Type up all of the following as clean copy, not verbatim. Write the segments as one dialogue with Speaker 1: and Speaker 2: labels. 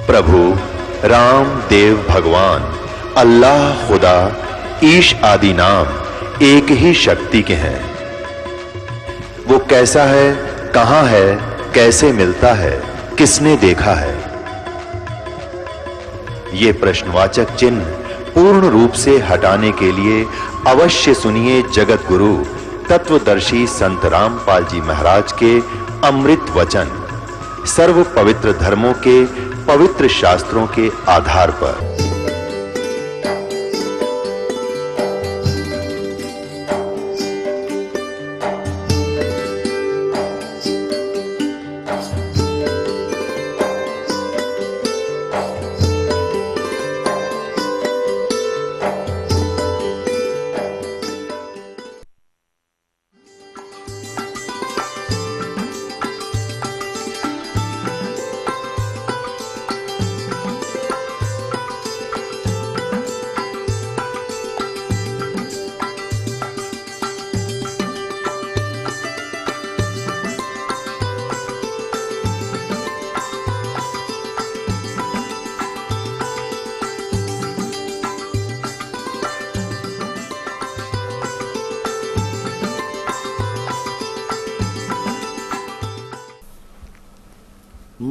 Speaker 1: प्रभु राम देव भगवान अल्लाह खुदा ईश आदि नाम एक ही शक्ति के हैं। वो कैसा है, कहां है, कैसे मिलता है, किसने देखा है? ये प्रश्नवाचक चिन्ह पूर्ण रूप से हटाने के लिए अवश्य सुनिए जगत गुरु तत्वदर्शी संत रामपाल जी महाराज के अमृत वचन सर्व पवित्र धर्मों के पवित्र शास्त्रों के आधार पर।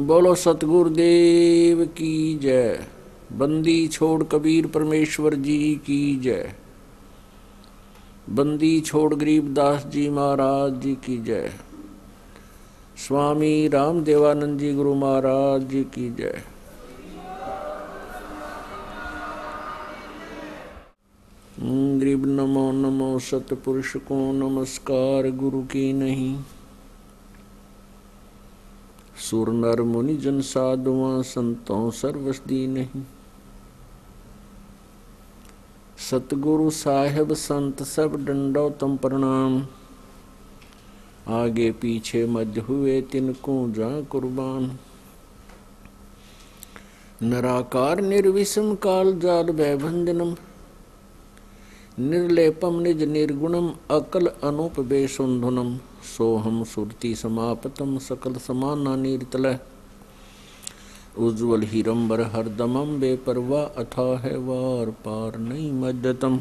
Speaker 2: बोलो सतगुरुदेव की जय। बंदी छोड़ कबीर परमेश्वर जी की जय। बंदी छोड़ गरीबदास जी महाराज जी की जय। स्वामी राम देवानंद जी गुरु महाराज जी की जय। गरीब नमो नमो सतपुरुष को नमस्कार गुरु की नहीं। सुर नर मुनि जन साधुआं संतों सर्वसदी नहीं। सतगुरु साहेब संत सब दंडोतम प्रणाम। आगे पीछे मध्य हुए तिनको जा कुर्बान। निराकार निर्विषम काल जाल भयभंजनम। निर्लेपम निज निर्गुणम अकल अनूप बेसुंधुनम। सोहम सुरति समापतम सकल समाना नीरतलय। उज्ज्वल हीरंबर हरदमम बेपरवा अथा है वार पार नहीं मध्यतम।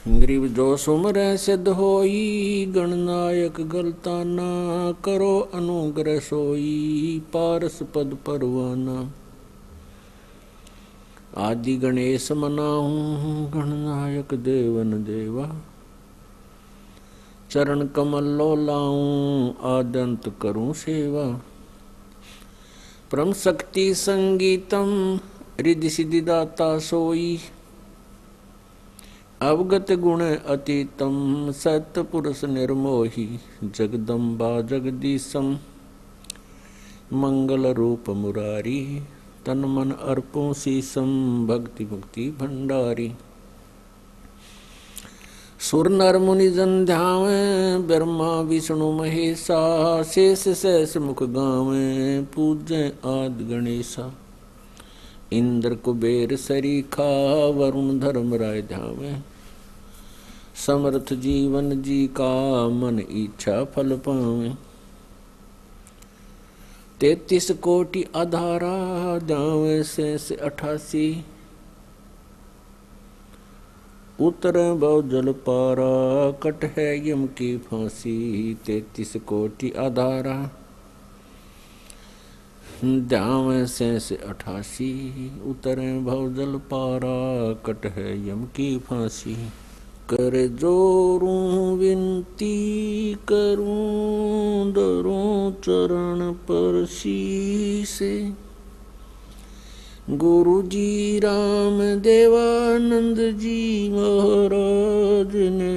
Speaker 2: ग्रीव जो सुमर सिद्ध होई गणनायक गलताना। करो अनुग्रह सोई पारस पद परवाना। आदि गणेश मनाऊं गणनायक देवन देवा। चरण कमल लो लाऊं आदंत करूं सेवा। परम शक्ति संगीतम रिद्धि सिद्धि दाता सोई। अवगत गुण अतीतम सत्य पुरुष निर्मोही। जगदम्बा जगदीशम मंगल रूप मुरारी। तन मन अर्पों शीसम भक्ति मुक्ति भंडारी। सुर नर मुनि जन ध्यावें ब्रह्मा विष्णु महेशा। शेष सहस मुख गावें पूजें आदि गणेशा। इंद्र कुबेर सरीखा वरुण धर्म राय ध्यावें। समर्थ जीवन जी का मन इच्छा फल पावें। 33 कोटि आधारा ध्यावें शेष 88। उतर बहु जल पारा कट है यम की फांसी। 33 कोटि आधारा ध्यावें शेष 88। उतर बहु जल पारा कट है यम की फांसी। कर जोरूं विनती करूं धरूं चरण पर शीसे। गुरु जी राम देवानंद जी महाराज ने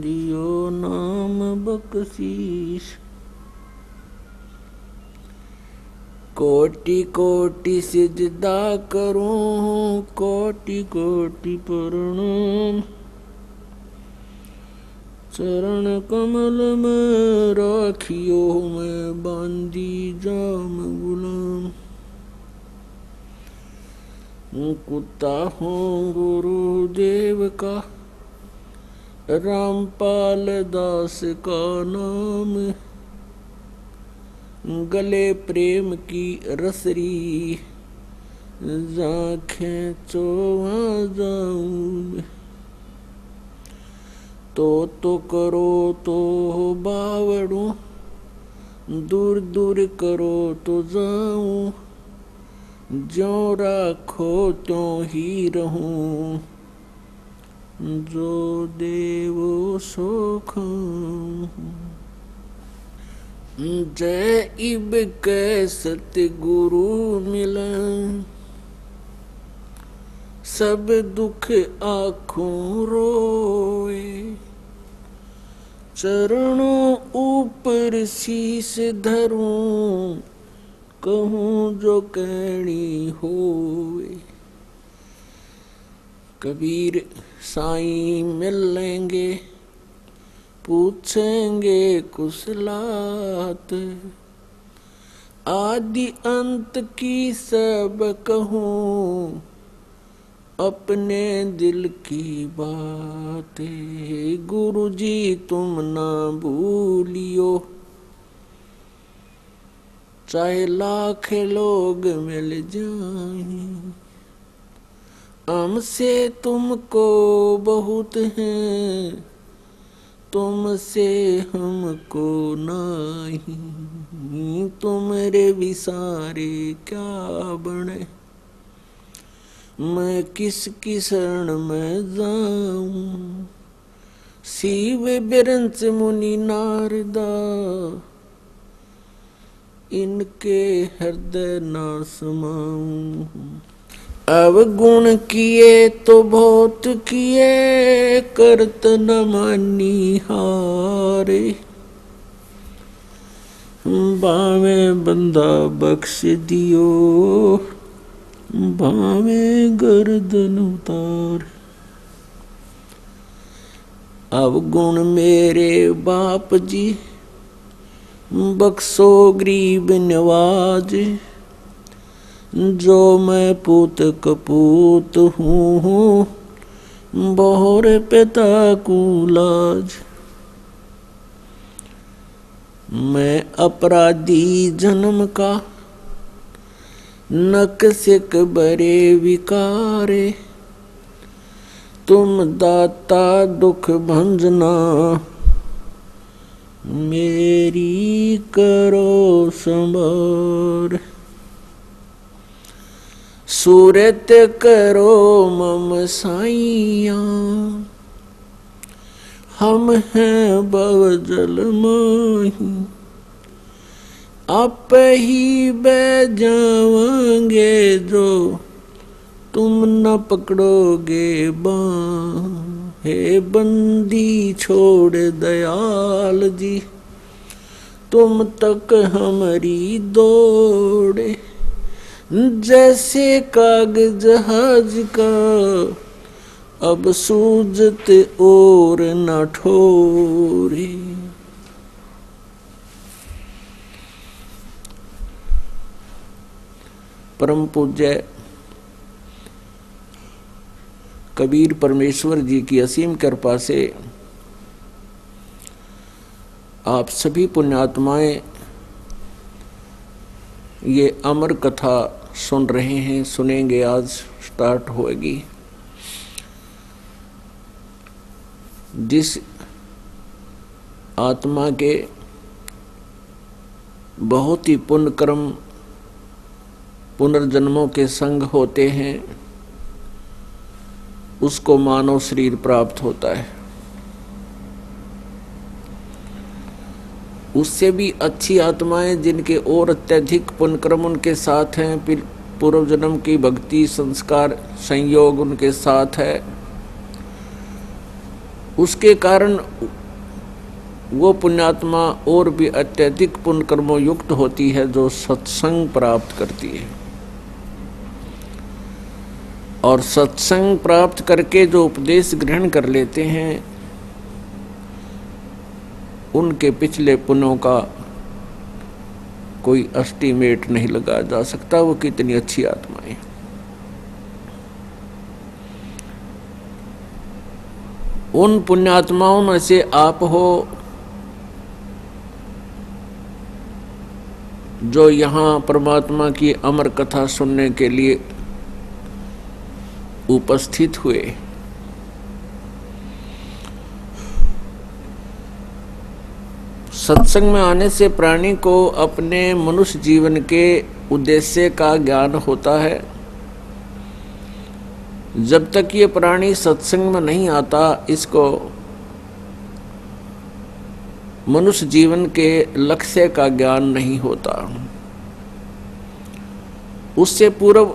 Speaker 2: दियो नाम बख्शीश। कोटि कोटि सिजदा करूं कोटि कोटि प्रणाम। चरण कमल में राखियो मैं बांधी जाम गुलाम। कुत्ता हूँ गुरुदेव का रामपाल दास का नाम। गले प्रेम की रसरी, जाखें चो जाऊं। तो करो तो बावड़ू, दूर दूर करो तो जाऊं। ज्यों राखो त्यों ही रहूं, जो देवो सो खाऊं। जय इब के सतगुरु मिलन, सब दुख आँखों रोए। चरणों ऊपर शीस धरूं, कहूँ जो कहनी होए। कबीर साईं मिल लेंगे, पूछेंगे कुशलात। आदि अंत की सब कहूँ, अपने दिल की बातें। गुरु जी तुम ना भूलियो, चाहे लाख लोग मिल जाएं। हमसे तुमको बहुत है, तुमसे हमको नहीं। तुमरे विसारे क्या बने, मैं किसकी शरण में जाऊं। शिव बिरंच मुनि नारदा, इनके हृदय ना समाऊं। अवगुण किए तो बहुत किए, करत न मानी हारे। बावे बंदा बख्श दियो, बावे गर्दन उतार। अवगुण मेरे बाप जी, बख्शो गरीब नवाज। जो मैं पूत कपूत हूँ, बहुर पिता को लाज। मैं अपराधी जन्म का, नकसिक बरे विकारे। तुम दाता दुख भंजना, मेरी करो संभार। सूरत करो मम साइया, हम हैं भवजल माही। आप ही बह जावांगे, जो तुम न पकड़ोगे बाँ। हे बंदी छोड़ दयाल जी, तुम तक हमारी दौड़े। जैसे कागज जहाज का, अब सूझत और न ठोरे। परम पूज्य कबीर परमेश्वर जी की असीम कृपा से आप सभी पुण्यात्माएं ये अमर कथा सुन रहे हैं, सुनेंगे। आज स्टार्ट होगी। जिस आत्मा के बहुत ही पुण्य कर्म पुनर्जन्मों के संग होते हैं, उसको मानव शरीर प्राप्त होता है। उससे भी अच्छी आत्माएं जिनके और अत्यधिक पुण्य कर्म उनके साथ हैं, फिर पूर्व जन्म की भक्ति संस्कार संयोग उनके साथ है, उसके कारण वो पुण्यात्मा और भी अत्यधिक पुण्य कर्मों युक्त होती है, जो सत्संग प्राप्त करती है। और सत्संग प्राप्त करके जो उपदेश ग्रहण कर लेते हैं, उनके पिछले पुण्यों का कोई एस्टीमेट नहीं लगाया जा सकता। वो कितनी अच्छी आत्माएं। उन पुण्यात्माओं में से आप हो जो यहाँ परमात्मा की अमर कथा सुनने के लिए उपस्थित हुए। सत्संग में आने से प्राणी को अपने मनुष्य जीवन के उद्देश्य का ज्ञान होता है। जब तक ये प्राणी सत्संग में नहीं आता, इसको मनुष्य जीवन के लक्ष्य का ज्ञान नहीं होता। उससे पूर्व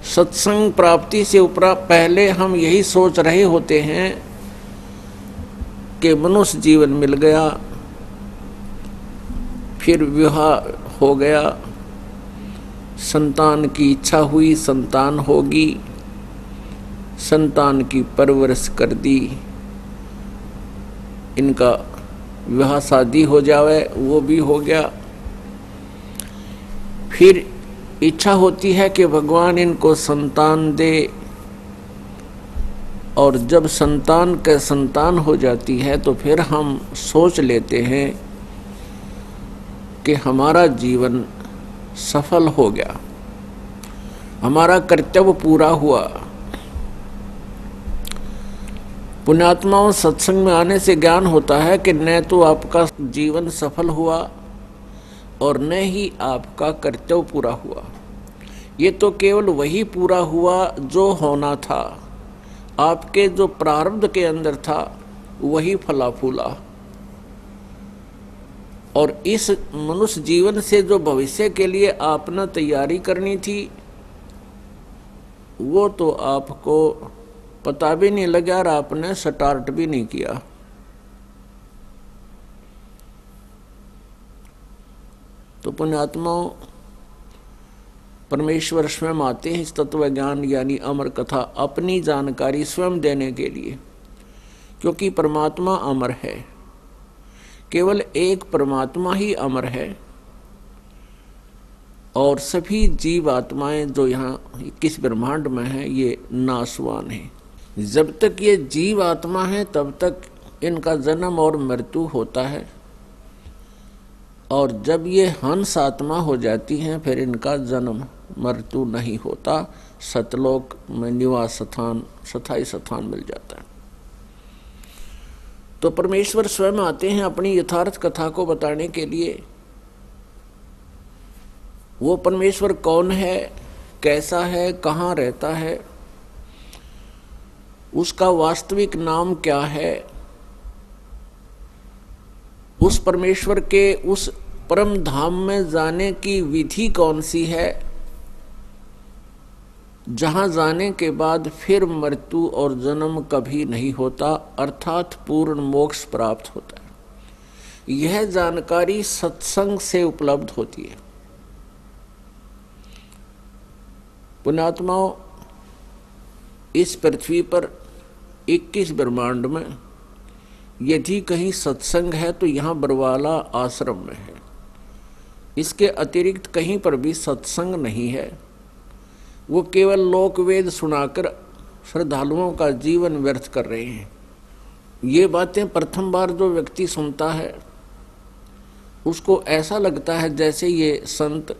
Speaker 2: सत्संग प्राप्ति से पहले हम यही सोच रहे होते हैं कि मनुष्य जीवन मिल गया, फिर विवाह हो गया, संतान की इच्छा हुई, संतान होगी, संतान की परवरिश कर दी, इनका विवाह शादी हो जावे, वो भी हो गया। फिर इच्छा होती है कि भगवान इनको संतान दे, और जब संतान के संतान हो जाती है तो फिर हम सोच लेते हैं कि हमारा जीवन सफल हो गया, हमारा कर्तव्य पूरा हुआ। पुण्यात्माओं, सत्संग में आने से ज्ञान होता है कि न तो आपका जीवन सफल हुआ और न ही आपका कर्तव्य पूरा हुआ। ये तो केवल वही पूरा हुआ जो होना था, आपके जो प्रारब्ध के अंदर था वही फला फूला। और इस मनुष्य जीवन से जो भविष्य के लिए आपने तैयारी करनी थी, वो तो आपको पता भी नहीं लगा और आपने स्टार्ट भी नहीं किया। तो पुण्यात्माओं, परमेश्वर स्वयं आते हैं इस तत्व ज्ञान यानी अमर कथा अपनी जानकारी स्वयं देने के लिए, क्योंकि परमात्मा अमर है। केवल एक परमात्मा ही अमर है और सभी जीव आत्माएं जो यहाँ 21 ब्रह्मांड में हैं ये नाशवान हैं। जब तक ये जीव आत्मा है तब तक इनका जन्म और मृत्यु होता है, और जब ये हंस आत्मा हो जाती हैं फिर इनका जन्म मृत्यु नहीं होता, सतलोक में निवास स्थान, स्थायी स्थान मिल जाता है। तो परमेश्वर स्वयं आते हैं अपनी यथार्थ कथा को बताने के लिए। वो परमेश्वर कौन है, कैसा है, कहाँ रहता है, उसका वास्तविक नाम क्या है, उस परमेश्वर के उस परम धाम में जाने की विधि कौन सी है, जहां जाने के बाद फिर मृत्यु और जन्म कभी नहीं होता, अर्थात पूर्ण मोक्ष प्राप्त होता है। यह जानकारी सत्संग से उपलब्ध होती है। पुण्यात्माओं, इस पृथ्वी पर 21 ब्रह्मांड में यदि कहीं सत्संग है तो यहाँ बरवाला आश्रम में है। इसके अतिरिक्त कहीं पर भी सत्संग नहीं है। वो केवल लोकवेद सुनाकर श्रद्धालुओं का जीवन व्यर्थ कर रहे हैं। ये बातें प्रथम बार जो व्यक्ति सुनता है उसको ऐसा लगता है जैसे ये संत,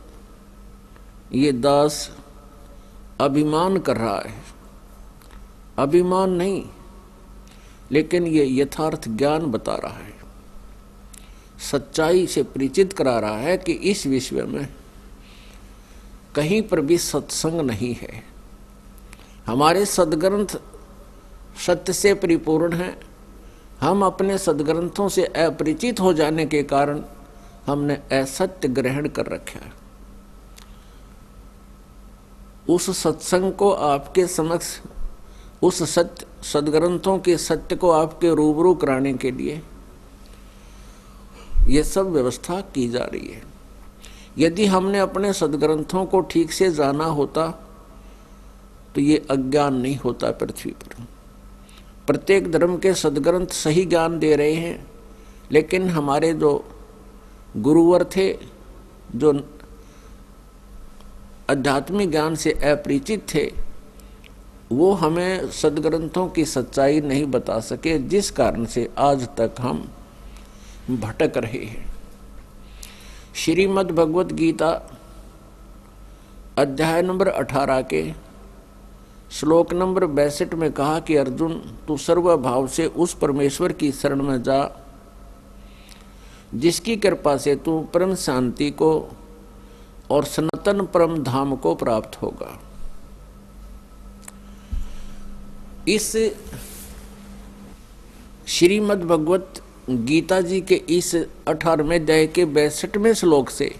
Speaker 2: ये दास अभिमान कर रहा है। अभिमान नहीं, लेकिन ये यथार्थ ज्ञान बता रहा है, सच्चाई से परिचित करा रहा है कि इस विश्व में कहीं पर भी सत्संग नहीं है। हमारे सदग्रंथ सत्य से परिपूर्ण हैं। हम अपने सदग्रंथों से अपरिचित हो जाने के कारण हमने असत्य ग्रहण कर रखा है। उस सत्संग को आपके समक्ष, उस सत्य सदग्रंथों के सत्य को आपके रूबरू कराने के लिए ये सब व्यवस्था की जा रही है। यदि हमने अपने सदग्रंथों को ठीक से जाना होता तो ये अज्ञान नहीं होता पृथ्वी पर। प्रत्येक धर्म के सदग्रंथ सही ज्ञान दे रहे हैं, लेकिन हमारे जो गुरुवर थे, जो आध्यात्मिक ज्ञान से अपरिचित थे, वो हमें सदग्रंथों की सच्चाई नहीं बता सके, जिस कारण से आज तक हम भटक रहे हैं। श्रीमद् भगवत गीता अध्याय नंबर 18 के श्लोक नंबर 62 में कहा कि अर्जुन, तू सर्वभाव से उस परमेश्वर की शरण में जा जिसकी कृपा से तू परम शांति को और सनातन परम धाम को प्राप्त होगा। इस श्रीमद् भगवत गीता जी के इस 18वें अध्याय के 62वें श्लोक से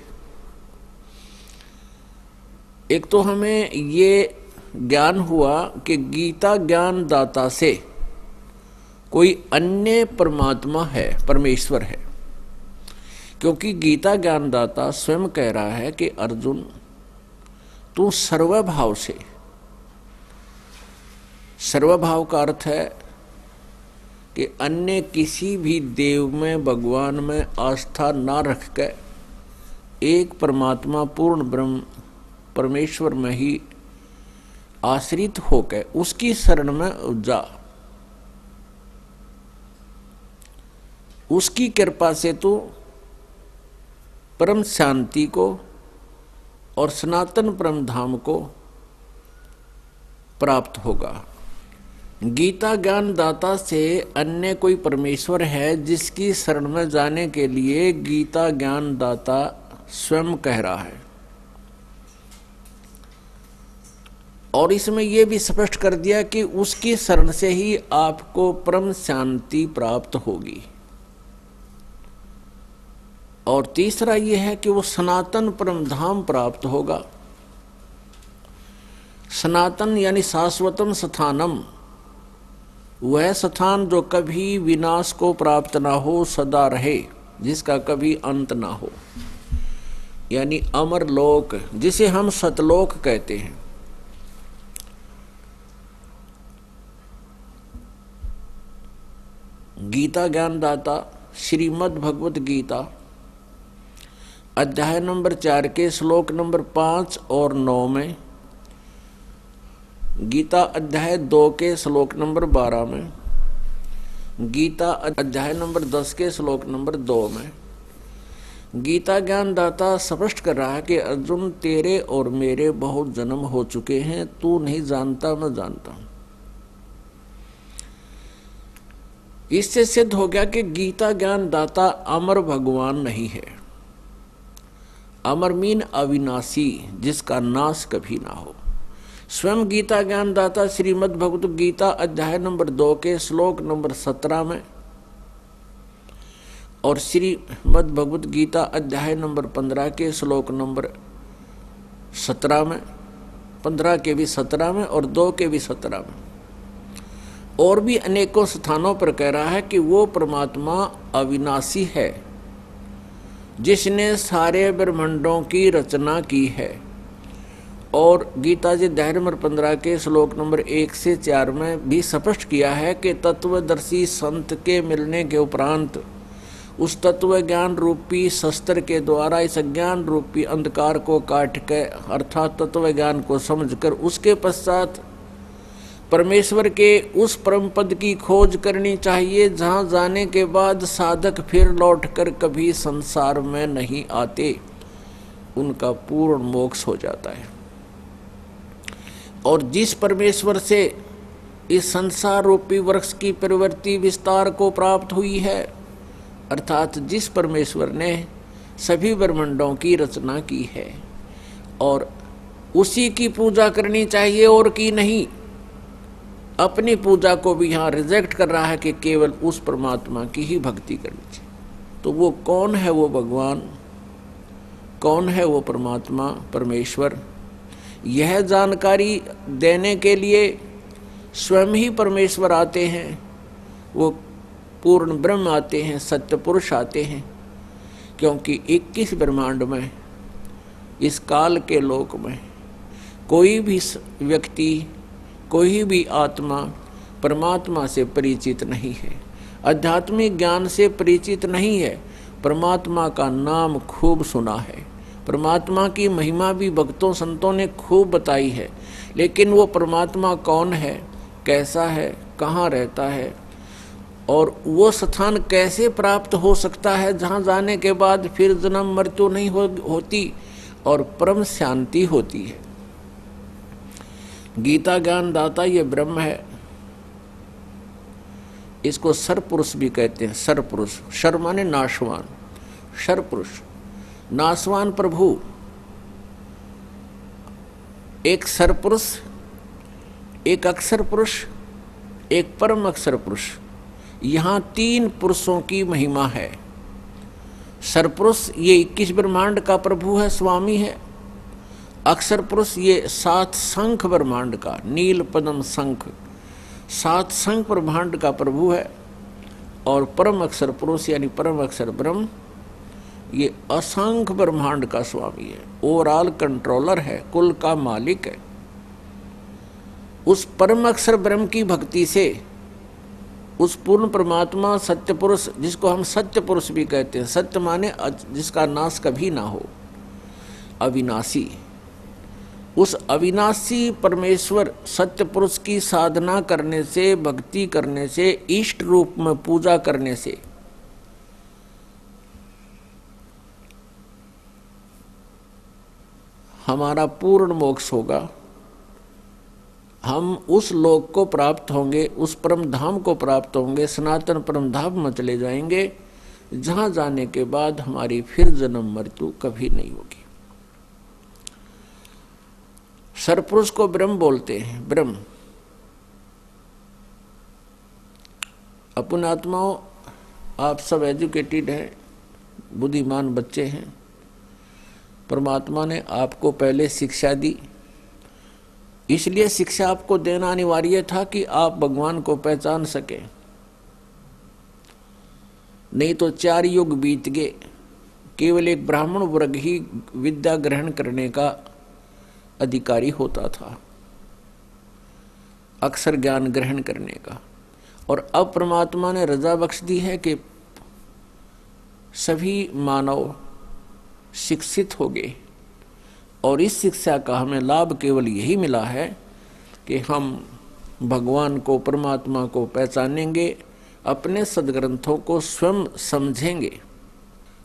Speaker 2: एक तो हमें ये ज्ञान हुआ कि गीता ज्ञान दाता से कोई अन्य परमात्मा है, परमेश्वर है, क्योंकि गीता ज्ञान दाता स्वयं कह रहा है कि अर्जुन, तू सर्वभाव से, सर्वभाव का अर्थ है कि अन्य किसी भी देव में, भगवान में आस्था ना रख कर एक परमात्मा पूर्ण ब्रह्म परमेश्वर में ही आश्रित होकर उसकी शरण में जा। उसकी कृपा से तो परम शांति को और सनातन परम धाम को प्राप्त होगा। गीता ज्ञान दाता से अन्य कोई परमेश्वर है जिसकी शरण में जाने के लिए गीता ज्ञान दाता स्वयं कह रहा है। और इसमें यह भी स्पष्ट कर दिया कि उसकी शरण से ही आपको परम शांति प्राप्त होगी। और तीसरा यह है कि वो सनातन परम धाम प्राप्त होगा। सनातन यानी शाश्वतम स्थानम, वह स्थान जो कभी विनाश को प्राप्त ना हो, सदा रहे, जिसका कभी अंत ना हो, यानी अमर लोक, जिसे हम सतलोक कहते हैं। गीता ज्ञान दाता श्रीमद् भगवत गीता अध्याय नंबर 4 के श्लोक नंबर 5 और 9 में, गीता अध्याय 2 के श्लोक नंबर 12 में, गीता अध्याय नंबर 10 के श्लोक नंबर 2 में गीता ज्ञान दाता स्पष्ट कर रहा है कि अर्जुन, तेरे और मेरे बहुत जन्म हो चुके हैं, तू नहीं जानता, मैं जानता हूं। इससे सिद्ध हो गया कि गीता ज्ञान दाता अमर भगवान नहीं है। अमर मीन अविनाशी, जिसका नाश कभी ना हो। स्वयं गीता ज्ञान दाता श्रीमद् भगवत गीता अध्याय नंबर 2 के श्लोक नंबर 17 में और श्रीमद् भगवत गीता अध्याय नंबर 15 के श्लोक नंबर 17 में, 15 के भी 17 में और 2 के भी 17 में, और भी अनेकों स्थानों पर कह रहा है कि वो परमात्मा अविनाशी है जिसने सारे ब्रह्मांडों की रचना की है। और गीता जी अध्याय नंबर 15 के श्लोक नंबर 1 से 4 में भी स्पष्ट किया है कि तत्वदर्शी संत के मिलने के उपरांत उस तत्व ज्ञान रूपी शस्त्र के द्वारा इस अज्ञान रूपी अंधकार को काट के, अर्थात तत्व ज्ञान को समझकर, उसके पश्चात परमेश्वर के उस परम पद की खोज करनी चाहिए जहाँ जाने के बाद साधक फिर लौटकर कभी संसार में नहीं आते, उनका पूर्ण मोक्ष हो जाता है। और जिस परमेश्वर से इस संसार रूपी वृक्ष की प्रवृत्ति विस्तार को प्राप्त हुई है, अर्थात जिस परमेश्वर ने सभी ब्रह्मांडों की रचना की है, और उसी की पूजा करनी चाहिए और की नहीं। अपनी पूजा को भी यहाँ रिजेक्ट कर रहा है कि केवल उस परमात्मा की ही भक्ति करनी चाहिए। तो वो कौन है? वो भगवान कौन है? वो परमात्मा परमेश्वर। यह जानकारी देने के लिए स्वयं ही परमेश्वर आते हैं, वो पूर्ण ब्रह्म आते हैं, सत्य पुरुष आते हैं, क्योंकि 21 ब्रह्मांड में, इस काल के लोक में कोई भी व्यक्ति, कोई भी आत्मा परमात्मा से परिचित नहीं है, आध्यात्मिक ज्ञान से परिचित नहीं है। परमात्मा का नाम खूब सुना है, परमात्मा की महिमा भी भक्तों संतों ने खूब बताई है, लेकिन वो परमात्मा कौन है, कैसा है, कहाँ रहता है, और वो स्थान कैसे प्राप्त हो सकता है जहाँ जाने के बाद फिर जन्म मृत्यु नहीं होती और परम शांति होती है। गीता ज्ञान दाता ये ब्रह्म है। इसको सरपुरुष भी कहते हैं। सरपुरुष, शर माने नाशवान, सरपुरुष नाशवान प्रभु। एक सरपुरुष, एक अक्षर पुरुष, एक परम अक्षर पुरुष। यहाँ 3 पुरुषों की महिमा है। सरपुरुष ये 21 ब्रह्मांड का प्रभु है, स्वामी है। अक्षर पुरुष ये 7 शंख ब्रह्मांड का, नील पद्म शंख, 7 शंख ब्रह्मांड का प्रभु है। और परम अक्षर पुरुष यानी परम अक्षर ब्रह्म ये असंख्य ब्रह्मांड का स्वामी है, ओवरऑल कंट्रोलर है, कुल का मालिक है। उस परम अक्षर ब्रह्म की भक्ति से उस पूर्ण परमात्मा सत्य पुरुष, जिसको हम सत्य पुरुष भी कहते हैं, सत्य माने जिसका नाश कभी ना हो, अविनाशी, उस अविनाशी परमेश्वर सत्य पुरुष की साधना करने से, भक्ति करने से, इष्ट रूप में पूजा करने से हमारा पूर्ण मोक्ष होगा। हम उस लोक को प्राप्त होंगे, उस परम धाम को प्राप्त होंगे, सनातन परम धाम में चले जाएंगे, जहां जाने के बाद हमारी फिर जन्म मृत्यु कभी नहीं होगी। सरपुरुष को ब्रह्म बोलते हैं। ब्रह्म अपन आत्माओं, आप सब एजुकेटेड हैं, बुद्धिमान बच्चे हैं। परमात्मा ने आपको पहले शिक्षा दी, इसलिए शिक्षा आपको देना अनिवार्य था कि आप भगवान को पहचान सके। नहीं तो 4 युग बीत गए, केवल एक ब्राह्मण वर्ग ही विद्या ग्रहण करने का अधिकारी होता था, अक्षर ज्ञान ग्रहण करने का। और अब परमात्मा ने रजा बख्श दी है कि सभी मानव शिक्षित हो गए। और इस शिक्षा का हमें लाभ केवल यही मिला है कि हम भगवान को, परमात्मा को पहचानेंगे, अपने सदग्रंथों को स्वयं समझेंगे।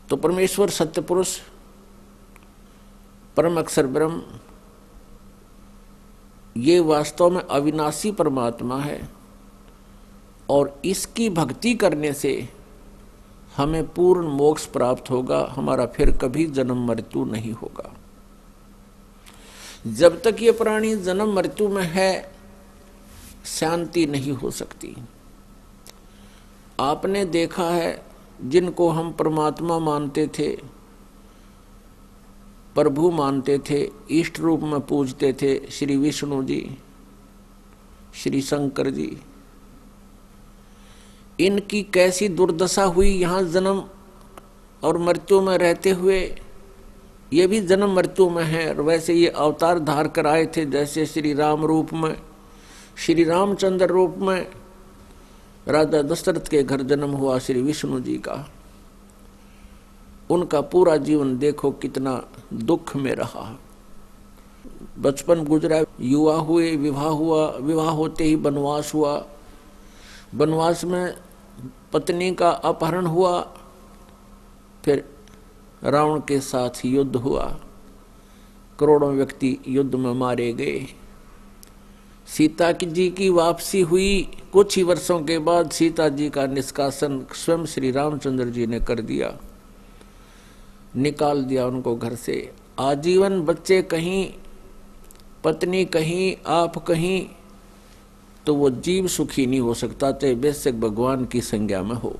Speaker 2: तो परमेश्वर सत्य पुरुष, परम अक्षर ब्रह्म, ये वास्तव में अविनाशी परमात्मा है। और इसकी भक्ति करने से हमें पूर्ण मोक्ष प्राप्त होगा, हमारा फिर कभी जन्म मृत्यु नहीं होगा। जब तक ये प्राणी जन्म मृत्यु में है, शांति नहीं हो सकती। आपने देखा है, जिनको हम परमात्मा मानते थे, प्रभु मानते थे, इष्ट रूप में पूजते थे, श्री विष्णु जी, श्री शंकर जी, इनकी कैसी दुर्दशा हुई यहाँ जन्म और मृत्यु में रहते हुए। ये भी जन्म मृत्यु में है। और वैसे ये अवतार धार कर आए थे, जैसे श्री राम रूप में, श्री रामचंद्र रूप में राजा दशरथ के घर जन्म हुआ श्री विष्णु जी का। उनका पूरा जीवन देखो कितना दुख में रहा। बचपन गुजरा, युवा हुए, विवाह हुआ, विवाह होते ही वनवास हुआ, वनवास में पत्नी का अपहरण हुआ, फिर रावण के साथ युद्ध हुआ, करोड़ों व्यक्ति युद्ध में मारे गए। सीता जी की वापसी हुई, कुछ ही वर्षों के बाद सीता जी का निष्कासन स्वयं श्री रामचंद्र जी ने कर दिया, निकाल दिया उनको घर से। आजीवन बच्चे कहीं, पत्नी कहीं, आप कहीं, तो वो जीव सुखी नहीं हो सकता, चाहे बेशक भगवान की संज्ञा में हो।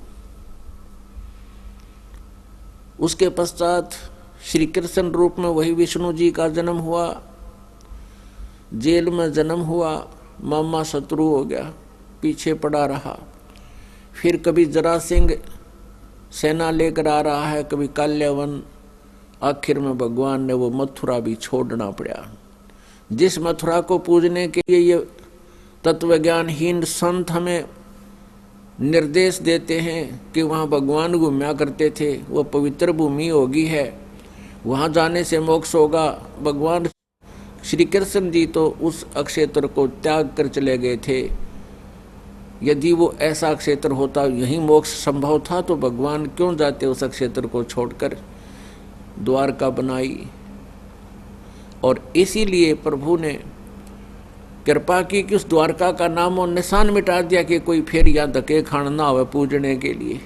Speaker 2: उसके पश्चात श्री कृष्ण रूप में वही विष्णु जी का जन्म हुआ, जेल में जन्म हुआ, मामा शत्रु हो गया, पीछे पड़ा रहा। फिर कभी जरासिंह सेना लेकर आ रहा है, कभी काल्यावन। आखिर में भगवान ने वो मथुरा भी छोड़ना पड़ा। जिस मथुरा को पूजने के लिए ये तत्वज्ञानहीन संत हमें निर्देश देते हैं कि वहाँ भगवान घूमया करते थे, वो पवित्र भूमि होगी है, वहाँ जाने से मोक्ष होगा। भगवान श्री कृष्ण जी तो उस अक्षेत्र को त्याग कर चले गए थे यदि वो ऐसा क्षेत्र होता, यही मोक्ष संभव था, तो भगवान क्यों जाते उस क्षेत्र को छोड़कर, द्वारका बनाई। और इसीलिए प्रभु ने कृपा की कि उस द्वारका का नाम और निशान मिटा दिया कि कोई फिर यहाँ धक्के खाना ना हो पूजने के लिए।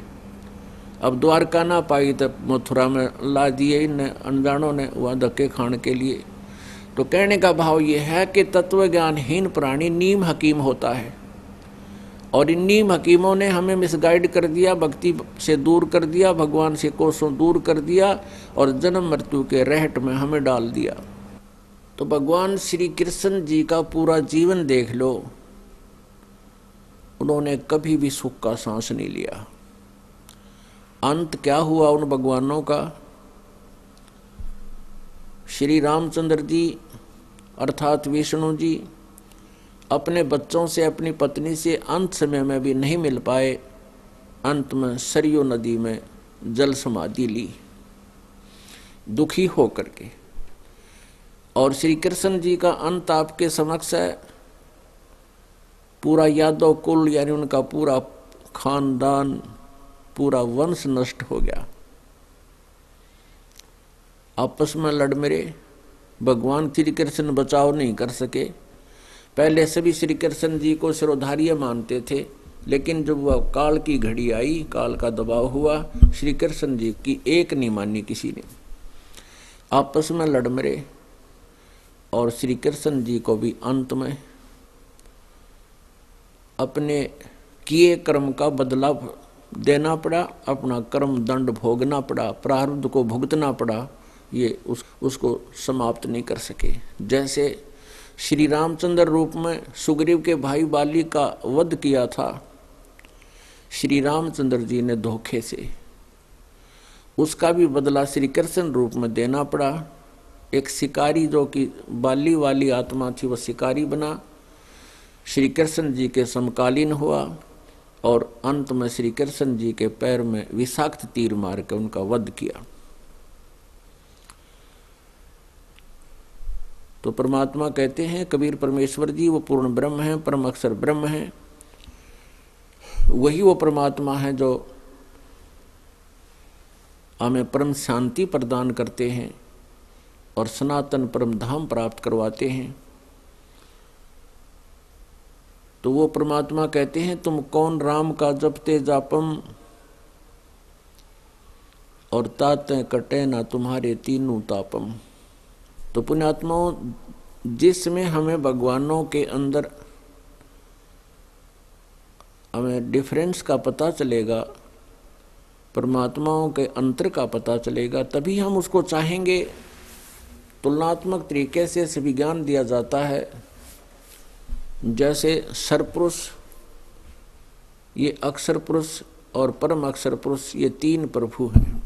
Speaker 2: अब द्वारका ना पाई तो मथुरा में ला दिए इन अनजानों ने वहाँ धक्के खाने के लिए। तो कहने का भाव ये है कि तत्वज्ञानहीन प्राणी नीम हकीम होता है, और इन नीम हकीमों ने हमें मिसगाइड कर दिया, भक्ति से दूर कर दिया, भगवान से कोसों दूर कर दिया, और जन्म मृत्यु के रहट में हमें डाल दिया। तो भगवान श्री कृष्ण जी का पूरा जीवन देख लो, उन्होंने कभी भी सुख का सांस नहीं लिया। अंत क्या हुआ उन भगवानों का? श्री रामचंद्र जी अर्थात विष्णु जी अपने बच्चों से, अपनी पत्नी से अंत समय में भी नहीं मिल पाए। अंत में सरयू नदी में जल समाधि ली दुखी होकर के। और श्री कृष्ण जी का अंत आपके समक्ष है। पूरा यादव कुल यानी उनका पूरा खानदान, पूरा वंश नष्ट हो गया, आपस में लड़ मरे। भगवान श्री कृष्ण बचाव नहीं कर सके। पहले सभी श्री कृष्ण जी को सिरोधार्य मानते थे, लेकिन जब वह काल की घड़ी आई, काल का दबाव हुआ, श्री कृष्ण जी की एक नहीं मानी किसी ने, आपस में लड़ मरे। और श्री कृष्ण जी को भी अंत में अपने किए कर्म का बदला देना पड़ा, अपना कर्म दंड भोगना पड़ा, प्रारब्ध को भुगतना पड़ा। ये उसको समाप्त नहीं कर सके। जैसे श्री रामचंद्र रूप में सुग्रीव के भाई बाली का वध किया था श्री रामचंद्र जी ने धोखे से, उसका भी बदला श्री कृष्ण रूप में देना पड़ा। एक शिकारी जो कि बाली वाली आत्मा थी, वह शिकारी बना, श्री कृष्ण जी के समकालीन हुआ, और अंत में श्री कृष्ण जी के पैर में विषाक्त तीर मार के उनका वध किया। तो परमात्मा कहते हैं कबीर परमेश्वर जी, वो पूर्ण ब्रह्म है, परम अक्षर ब्रह्म है। वही वो परमात्मा है जो हमें परम शांति प्रदान करते हैं और सनातन परम धाम प्राप्त करवाते हैं। तो वो परमात्मा कहते हैं, तुम कौन राम का जपते जापम, और ताते कटे ना तुम्हारे तीनों तापम। तो पुण्यात्माओं, जिसमें हमें भगवानों के अंदर हमें डिफरेंस का पता चलेगा, परमात्माओं के अंतर का पता चलेगा, तभी हम उसको चाहेंगे। तुलनात्मक तरीके से विज्ञान दिया जाता है। जैसे सरपुरुष, ये अक्षर पुरुष और परम अक्षर पुरुष, ये तीन प्रभु हैं।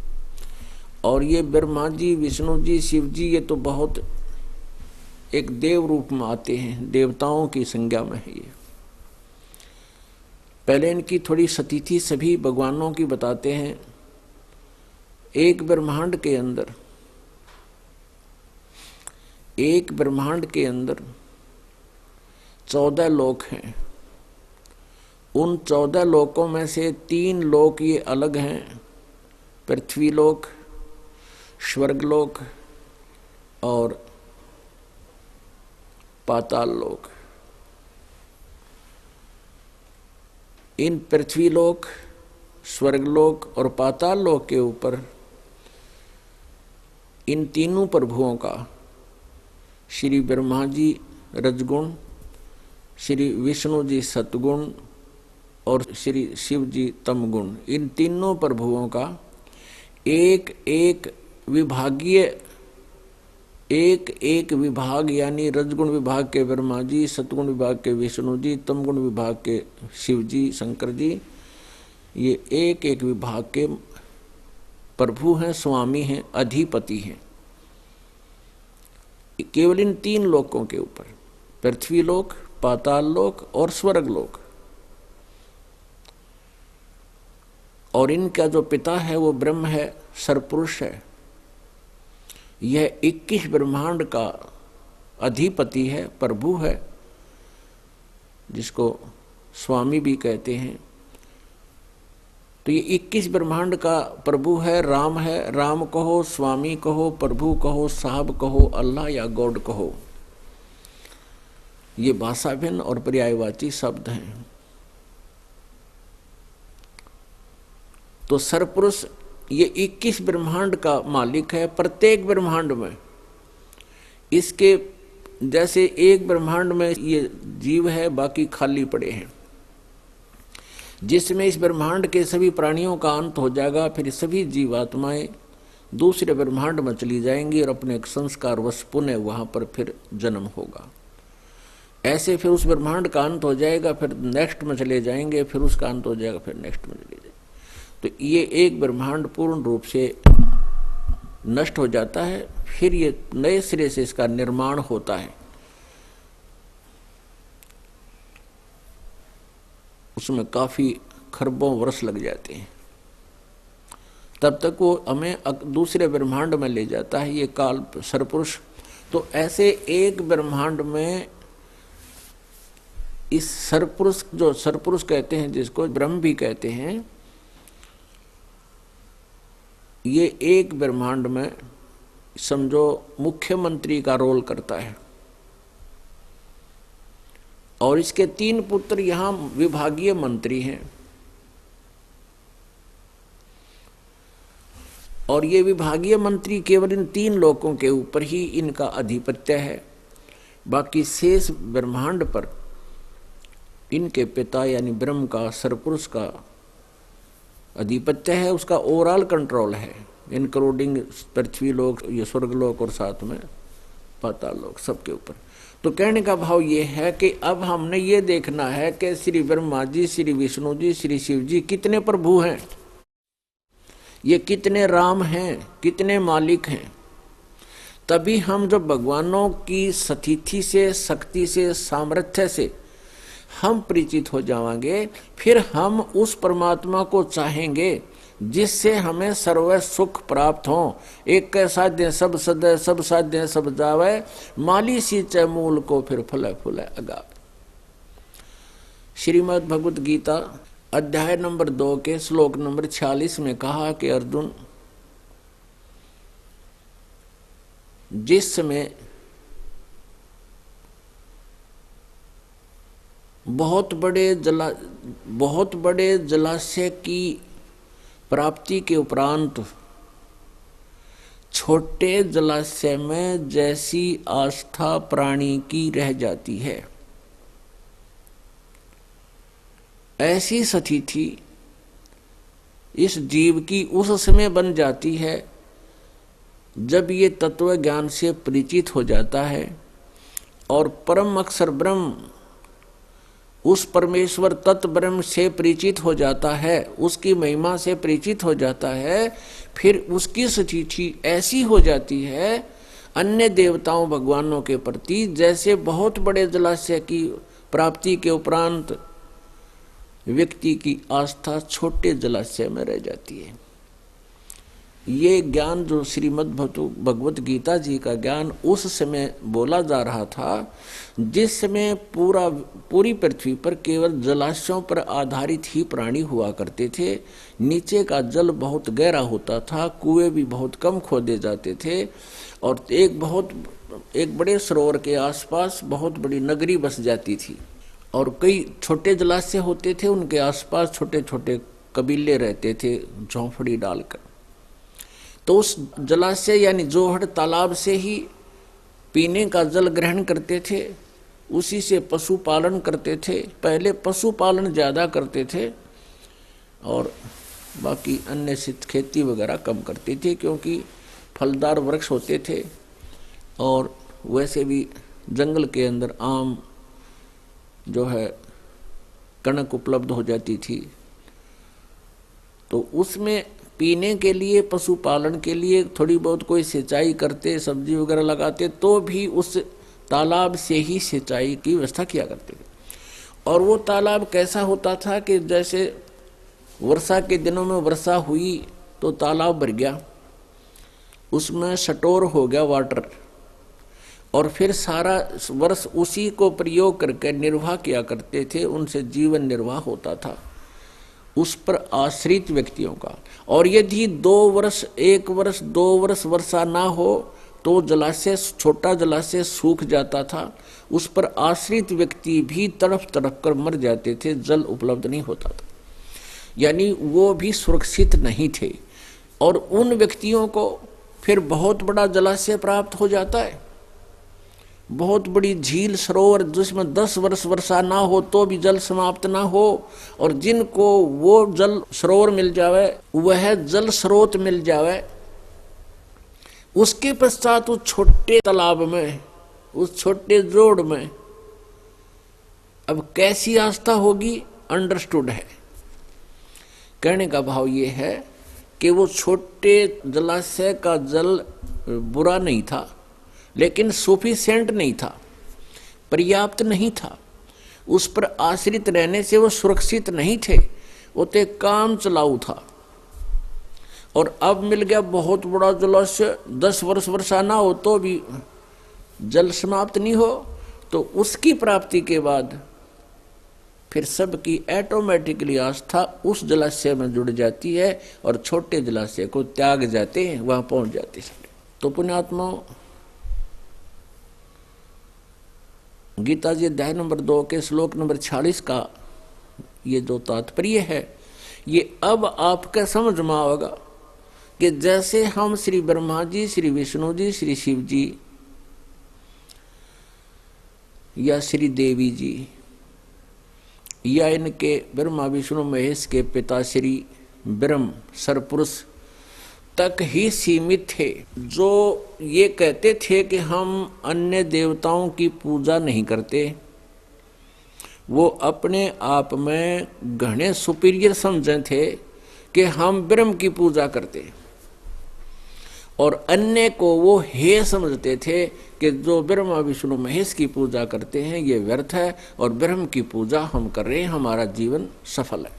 Speaker 2: और ये ब्रह्मा जी, विष्णु जी, शिव जी, ये तो बहुत एक देव रूप में आते हैं, देवताओं की संज्ञा में है ये। पहले इनकी थोड़ी स्थिति सभी भगवानों की बताते हैं। एक ब्रह्मांड के अंदर 14 लोक हैं। उन 14 लोकों में से 3 लोक ये अलग हैं, पृथ्वी लोक, स्वर्गलोक और पाताल लोक। इन पृथ्वी लोक, स्वर्गलोक और पाताल लोक के ऊपर इन तीनों प्रभुओं का, श्री ब्रह्मा जी रजगुण, श्री विष्णु जी सतगुण और श्री शिव जी तमगुण, इन तीनों प्रभुओं का एक एक विभाग यानी रजगुण विभाग के ब्रह्मा जी, सतगुण विभाग के विष्णु जी, तमगुण विभाग के शिव जी शंकर जी, ये एक एक विभाग के प्रभु हैं, स्वामी हैं, अधिपति हैं। केवल इन 3 लोकों के ऊपर, पृथ्वी लोक, पाताल लोक और स्वर्ग लोक। और इनका जो पिता है वो ब्रह्म है, सरपुरुष है। यह 21 ब्रह्मांड का अधिपति है, प्रभु है, जिसको स्वामी भी कहते हैं। तो ये 21 ब्रह्मांड का प्रभु है, राम कहो, स्वामी कहो, प्रभु कहो, साहब कहो, अल्लाह या गॉड कहो, ये भाषा भिन्न और पर्यायवाची शब्द हैं। तो सरपुरुष ये 21 ब्रह्मांड का मालिक है। प्रत्येक ब्रह्मांड में इसके जैसे एक ब्रह्मांड में ये जीव है, बाकी खाली पड़े हैं, जिसमें इस ब्रह्मांड के सभी प्राणियों का अंत हो जाएगा, फिर सभी जीवात्माएं दूसरे ब्रह्मांड में चली जाएंगी और अपने संस्कार वश पुनः वहां पर फिर जन्म होगा। ऐसे फिर उस ब्रह्मांड का अंत हो जाएगा, फिर नेक्स्ट में चले जाएंगे, फिर उसका अंत हो जाएगा, फिर नेक्स्ट में चले जाएंगे। तो ये एक ब्रह्मांड पूर्ण रूप से नष्ट हो जाता है, फिर ये नए सिरे से इसका निर्माण होता है। उसमें काफी खरबों वर्ष लग जाते हैं, तब तक वो हमें दूसरे ब्रह्मांड में ले जाता है, ये काल सरपुरुष। तो ऐसे एक ब्रह्मांड में इस सरपुरुष, जो सरपुरुष कहते हैं, जिसको ब्रह्म भी कहते हैं, ये एक ब्रह्मांड में समझो मुख्यमंत्री का रोल करता है। और इसके 3 पुत्र यहां विभागीय मंत्री हैं, और ये विभागीय मंत्री केवल इन 3 लोकों के ऊपर ही इनका अधिपत्य है। बाकी शेष ब्रह्मांड पर इनके पिता यानी ब्रह्म का, सरपुरुष का अधिपत्य है, उसका ओवरऑल कंट्रोल है, इंक्लूडिंग पृथ्वी लोक, ये स्वर्ग लोक और साथ में पाताल लोक, सबके ऊपर। तो कहने का भाव ये है कि अब हमने ये देखना है कि श्री ब्रह्मा जी, श्री विष्णु जी, श्री शिव जी कितने प्रभु हैं, ये कितने राम हैं, कितने मालिक हैं। तभी हम जब भगवानों की स्थिति से, शक्ति से, सामर्थ्य से हम परिचित हो जाएंगे, फिर हम उस परमात्मा को चाहेंगे जिससे हमें सर्व सुख प्राप्त हो। एक साध्य सब सदय, सब साध्य सब जावे, माली सींचे मूल को फिर फले फूले अगाव। श्रीमद् भगवत गीता अध्याय नंबर 2 के श्लोक नंबर 46 में कहा कि अर्जुन, जिस समय बहुत बड़े जलाशय की प्राप्ति के उपरांत छोटे जलाशय में जैसी आस्था प्राणी की रह जाती है, ऐसी स्थिति इस जीव की उस समय बन जाती है जब ये तत्व ज्ञान से परिचित हो जाता है और परम अक्षर ब्रह्म, उस परमेश्वर तत्व ब्रह्म से परिचित हो जाता है, उसकी महिमा से परिचित हो जाता है। फिर उसकी स्थिति ऐसी हो जाती है अन्य देवताओं भगवानों के प्रति जैसे बहुत बड़े जलाशय की प्राप्ति के उपरांत व्यक्ति की आस्था छोटे जलाशय में रह जाती है। ये ज्ञान जो श्रीमद् भगवत गीता जी का ज्ञान उस समय बोला जा रहा था, जिस समय पूरी पृथ्वी पर केवल जलाशयों पर आधारित ही प्राणी हुआ करते थे। नीचे का जल बहुत गहरा होता था, कुएं भी बहुत कम खोदे जाते थे, और एक बड़े सरोवर के आसपास बहुत बड़ी नगरी बस जाती थी, और कई छोटे जलाशय होते थे, उनके आसपास छोटे छोटे कबीले रहते थे झोंपड़ी डालकर। तो उस जलाशय यानी जोहड़ तालाब से ही पीने का जल ग्रहण करते थे, उसी से पशुपालन करते थे। पहले पशुपालन ज़्यादा करते थे और बाकी अन्य से खेती वगैरह कम करते थे, क्योंकि फलदार वृक्ष होते थे और वैसे भी जंगल के अंदर आम जो है कणक उपलब्ध हो जाती थी। तो उसमें पीने के लिए, पशुपालन के लिए थोड़ी बहुत कोई सिंचाई करते, सब्जी वगैरह लगाते, तो भी उस तालाब से ही सिंचाई की व्यवस्था किया करते थे। और वो तालाब कैसा होता था कि जैसे वर्षा के दिनों में वर्षा हुई तो तालाब भर गया, उसमें स्टोर हो गया वाटर, और फिर सारा वर्ष उसी को प्रयोग करके निर्वाह किया करते थे, उनसे जीवन निर्वाह होता था उस पर आश्रित व्यक्तियों का। और यदि 2 वर्ष 1 वर्ष 2 वर्ष वर्षा ना हो तो जलाशय, छोटा जलाशय सूख जाता था, उस पर आश्रित व्यक्ति भी तड़प तड़प कर मर जाते थे, जल उपलब्ध नहीं होता था, यानी वो भी सुरक्षित नहीं थे। और उन व्यक्तियों को फिर बहुत बड़ा जलाशय प्राप्त हो जाता है, बहुत बड़ी झील सरोवर जिसमें 10 वर्ष वर्षा ना हो तो भी जल समाप्त ना हो, और जिनको वो जल सरोवर मिल जावे, वह जल स्रोत मिल जावे, उसके पश्चात उस छोटे तालाब में, उस छोटे जोड़ में अब कैसी आस्था होगी, अंडरस्टूड है। कहने का भाव ये है कि वो छोटे जलाशय का जल बुरा नहीं था, लेकिन सफिशिएंट नहीं था, पर्याप्त नहीं था, उस पर आश्रित रहने से वो सुरक्षित नहीं थे, वो तो काम चलाऊ था। और अब मिल गया बहुत बड़ा जलाशय, 10 वर्ष वर्षा ना हो तो भी जल समाप्त नहीं हो, तो उसकी प्राप्ति के बाद फिर सबकी ऑटोमेटिकली आस्था उस जलाशय में जुड़ जाती है और छोटे जलाशय को त्याग जाते हैं, वहां पहुंच जाते हैं। तो पुण्यात्मा, गीता जी अध्याय नंबर 2 के श्लोक नंबर 46 का ये जो तात्पर्य है, ये अब आपका समझ में आएगा कि जैसे हम श्री ब्रह्मा जी, श्री विष्णु जी, श्री शिव जी या श्री देवी जी या इनके ब्रह्मा विष्णु महेश के पिता श्री ब्रह्म सरपुरुष तक ही सीमित थे, जो ये कहते थे कि हम अन्य देवताओं की पूजा नहीं करते, वो अपने आप में घने सुपीरियर समझे थे कि हम ब्रह्म की पूजा करते, और अन्य को वो हे समझते थे कि जो ब्रह्मा विष्णु महेश की पूजा करते हैं ये व्यर्थ है, और ब्रह्म की पूजा हम कर रहे हैं, हमारा जीवन सफल है।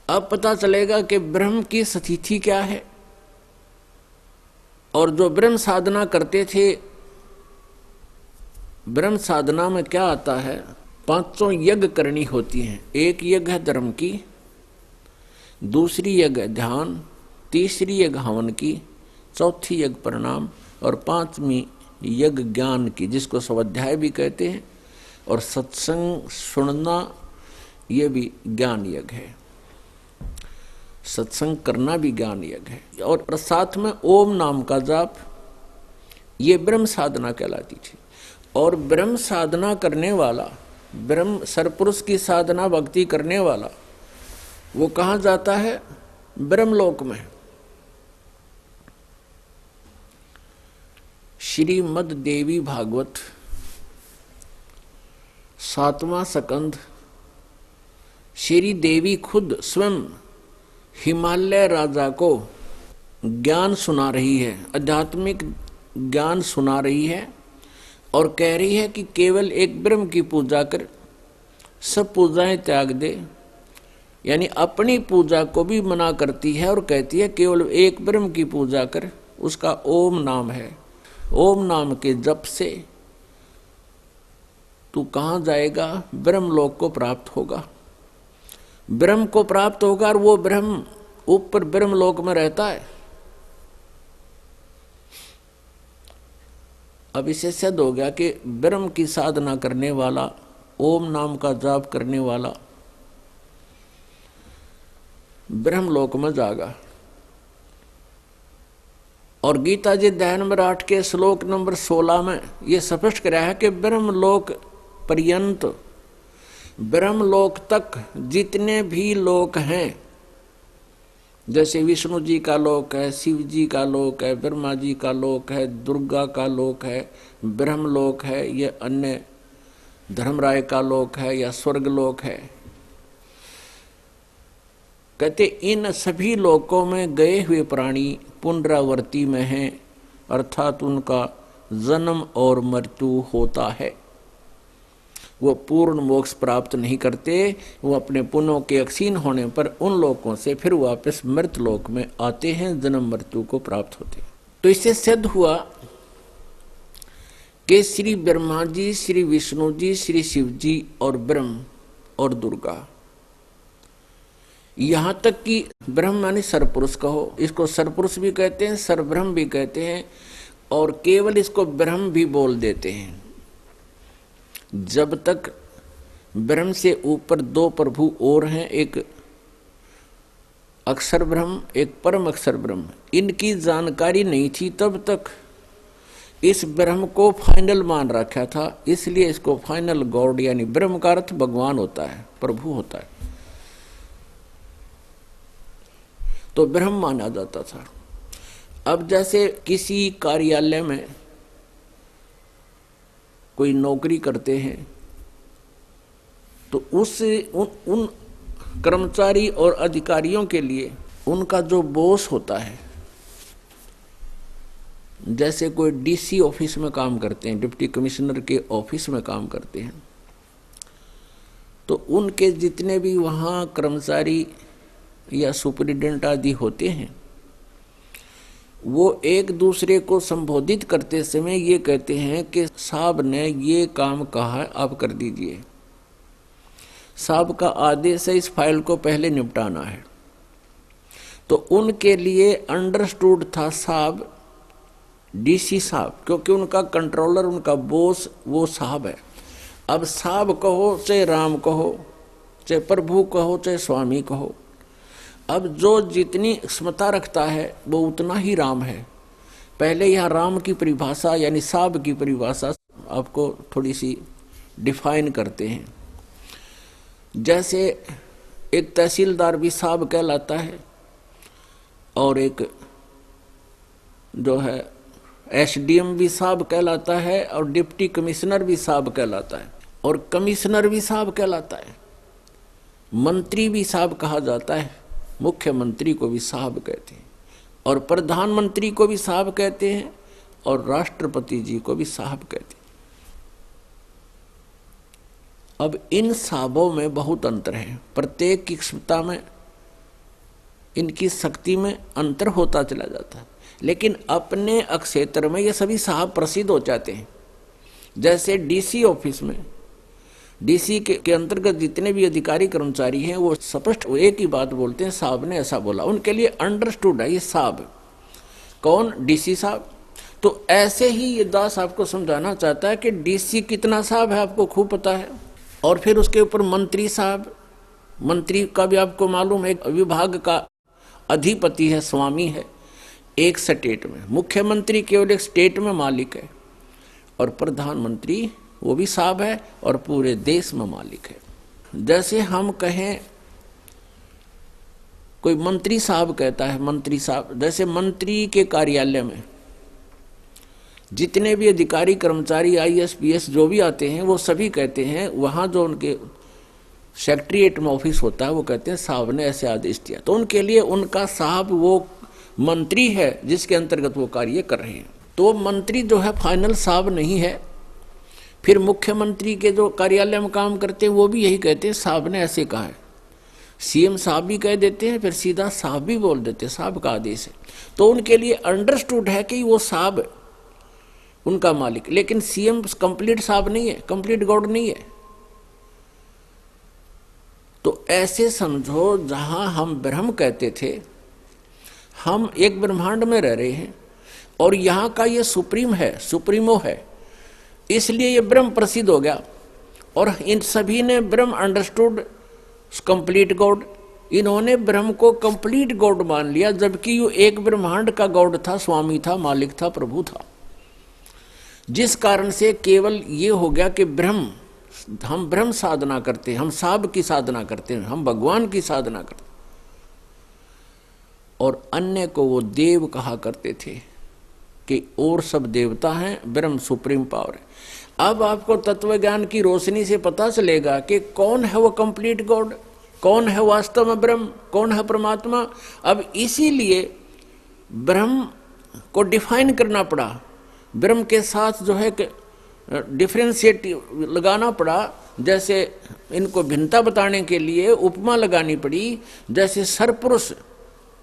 Speaker 2: अब पता चलेगा कि ब्रह्म की स्थिति क्या है। और जो ब्रह्म साधना करते थे, ब्रह्म साधना में क्या आता है, 5 यज्ञ करनी होती हैं। एक यज्ञ है धर्म की, दूसरी यज्ञ ध्यान, तीसरी यज्ञ हवन की, चौथी यज्ञ प्रणाम, और 5वीं यज्ञ ज्ञान की, जिसको स्वाध्याय भी कहते हैं, और सत्संग सुनना ये भी ज्ञान यज्ञ है, सत्संग करना भी ज्ञान यज्ञ है। और साथ में ओम नाम का जाप, ये ब्रह्म साधना कहलाती थी। और ब्रह्म साधना करने वाला, ब्रह्म सरपुरुष की साधना भक्ति करने वाला, वो कहाँ जाता है, ब्रह्मलोक में। श्रीमद् देवी भागवत 7वां स्कंध, श्री देवी खुद स्वयं हिमालय राजा को ज्ञान सुना रही है, आध्यात्मिक ज्ञान सुना रही है, और कह रही है कि केवल एक ब्रह्म की पूजा कर, सब पूजाएं त्याग दे, यानी अपनी पूजा को भी मना करती है और कहती है केवल एक ब्रह्म की पूजा कर, उसका ओम नाम है। ओम नाम के जप से तू कहाँ जाएगा, ब्रह्मलोक को प्राप्त होगा, ब्रह्म को प्राप्त होगा, और वो ब्रह्म ऊपर ब्रह्मलोक में रहता है। अब इससे सिद्ध हो गया कि ब्रह्म की साधना करने वाला, ओम नाम का जाप करने वाला ब्रह्मलोक में जाएगा। और गीता जी अध्याय नंबर 8 के श्लोक नंबर 16 में ये स्पष्ट कराया है कि ब्रह्मलोक पर्यंत, ब्रह्मलोक तक जितने भी लोक हैं, जैसे विष्णु जी का लोक है, शिव जी का लोक है, ब्रह्मा जी का लोक है, दुर्गा का लोक है, ब्रह्मलोक है, ये अन्य धर्मराय का लोक है या स्वर्ग लोक है, कहते इन सभी लोकों में गए हुए प्राणी पुनरावर्ती में हैं, अर्थात उनका जन्म और मृत्यु होता है, वो पूर्ण मोक्ष प्राप्त नहीं करते, वो अपने पुण्यों के अक्षीण होने पर उन लोकों से फिर वापस मृत लोक में आते हैं, जन्म मृत्यु को प्राप्त होते हैं। तो इससे सिद्ध हुआ कि श्री ब्रह्मा जी, श्री विष्णु जी, श्री शिव जी और ब्रह्म और दुर्गा, यहां तक कि ब्रह्म माने सरपुरुष कहो, इसको सरपुरुष भी कहते हैं, सरब्रह्म भी कहते हैं, और केवल इसको ब्रह्म भी बोल देते हैं। जब तक ब्रह्म से ऊपर दो प्रभु और हैं, एक अक्षर ब्रह्म, एक परम अक्षर ब्रह्म, इनकी जानकारी नहीं थी, तब तक इस ब्रह्म को फाइनल मान रखा था। इसलिए इसको फाइनल गॉड यानी ब्रह्म का अर्थ भगवान होता है, प्रभु होता है, तो ब्रह्म माना जाता था। अब जैसे किसी कार्यालय में कोई नौकरी करते हैं तो उन कर्मचारी और अधिकारियों के लिए उनका जो बॉस होता है, जैसे कोई डीसी ऑफिस में काम करते हैं, डिप्टी कमिश्नर के ऑफिस में काम करते हैं, तो उनके जितने भी वहाँ कर्मचारी या सुपरिटेंडेंट आदि होते हैं, वो एक दूसरे को संबोधित करते समय ये कहते हैं कि साहब ने ये काम कहा है, आप कर दीजिए, साहब का आदेश है, इस फाइल को पहले निपटाना है। तो उनके लिए अंडरस्टूड था साहब, डीसी साहब, क्योंकि उनका कंट्रोलर, उनका बॉस वो साहब है। अब साहब कहो चाहे राम कहो, चाहे प्रभु कहो, चाहे स्वामी कहो, अब जो जितनी क्षमता रखता है वो उतना ही राम है। पहले यहाँ राम की परिभाषा यानी साहब की परिभाषा आपको थोड़ी सी डिफाइन करते हैं। जैसे एक तहसीलदार भी साहब कहलाता है, और एक जो है एसडीएम भी साहब कहलाता है, और डिप्टी कमिश्नर भी साहब कहलाता है, और कमिश्नर भी साहब कहलाता है, मंत्री भी साहब कहा जाता है, मुख्यमंत्री को भी साहब कहते हैं, और प्रधानमंत्री को भी साहब कहते हैं, और राष्ट्रपति जी को भी साहब कहते हैं। अब इन साहबों में बहुत अंतर है, प्रत्येक की क्षमता में, इनकी शक्ति में अंतर होता चला जाता है, लेकिन अपने क्षेत्र में ये सभी साहब प्रसिद्ध हो जाते हैं। जैसे डीसी ऑफिस में, डीसी के अंतर्गत जितने भी अधिकारी कर्मचारी हैं वो स्पष्ट एक ही बात बोलते हैं, साहब ने ऐसा बोला, उनके लिए अंडरस्टूड है ये साहब। कौन? डीसी साहब। तो ऐसे ही ये दास आपको समझाना चाहता है कि डीसी कितना साहब है आपको खूब पता है, और फिर उसके ऊपर मंत्री साहब, मंत्री का भी आपको मालूम है, विभाग का अधिपति है, स्वामी है एक स्टेट में, मुख्यमंत्री केवल एक स्टेट में मालिक है, और प्रधानमंत्री वो भी साहब है और पूरे देश में मालिक है। जैसे हम कहें कोई मंत्री साहब कहता है, मंत्री साहब, जैसे मंत्री के कार्यालय में जितने भी अधिकारी कर्मचारी आईएएस पीएस जो भी आते हैं वो सभी कहते हैं, वहाँ जो उनके सेक्रेटरीट में ऑफिस होता है वो कहते हैं साहब ने ऐसे आदेश दिया, तो उनके लिए उनका साहब वो मंत्री है जिसके अंतर्गत वो कार्य कर रहे हैं। तो मंत्री जो है फाइनल साहब नहीं है। फिर मुख्यमंत्री के जो कार्यालय में काम करते हैं वो भी यही कहते हैं साहब ने ऐसे कहा है, सीएम साहब भी कह देते हैं, फिर सीधा साहब भी बोल देते हैं, साहब का आदेश है। तो उनके लिए अंडरस्टूड है कि वो साहब उनका मालिक, लेकिन सीएम कंप्लीट साहब नहीं है, कंप्लीट गॉड नहीं है। तो ऐसे समझो, जहां हम ब्रह्म कहते थे, हम एक ब्रह्मांड में रह रहे हैं, और यहाँ का ये सुप्रीम है, सुप्रीमो है, इसलिए ये ब्रह्म प्रसिद्ध हो गया। और इन सभी ने ब्रह्म अंडरस्टूड कंप्लीट गॉड, इन्होंने ब्रह्म को कंप्लीट गॉड मान लिया, जबकि ये एक ब्रह्मांड का गॉड था, स्वामी था, मालिक था, प्रभु था। जिस कारण से केवल ये हो गया कि ब्रह्म, हम ब्रह्म साधना करते हैं, हम साहब की साधना करते हैं, हम भगवान की साधना करते हैं, और अन्य को वो देव कहा करते थे कि और सब देवता हैं, ब्रह्म सुप्रीम पावर है। अब आपको तत्व ज्ञान की रोशनी से पता चलेगा कि कौन है वो कंप्लीट गॉड, कौन है वास्तव में ब्रह्म, कौन है परमात्मा। अब इसीलिए ब्रह्म को डिफाइन करना पड़ा, ब्रह्म के साथ जो है डिफरेंशिएट लगाना पड़ा। जैसे इनको भिन्नता बताने के लिए उपमा लगानी पड़ी, जैसे सरपुरुष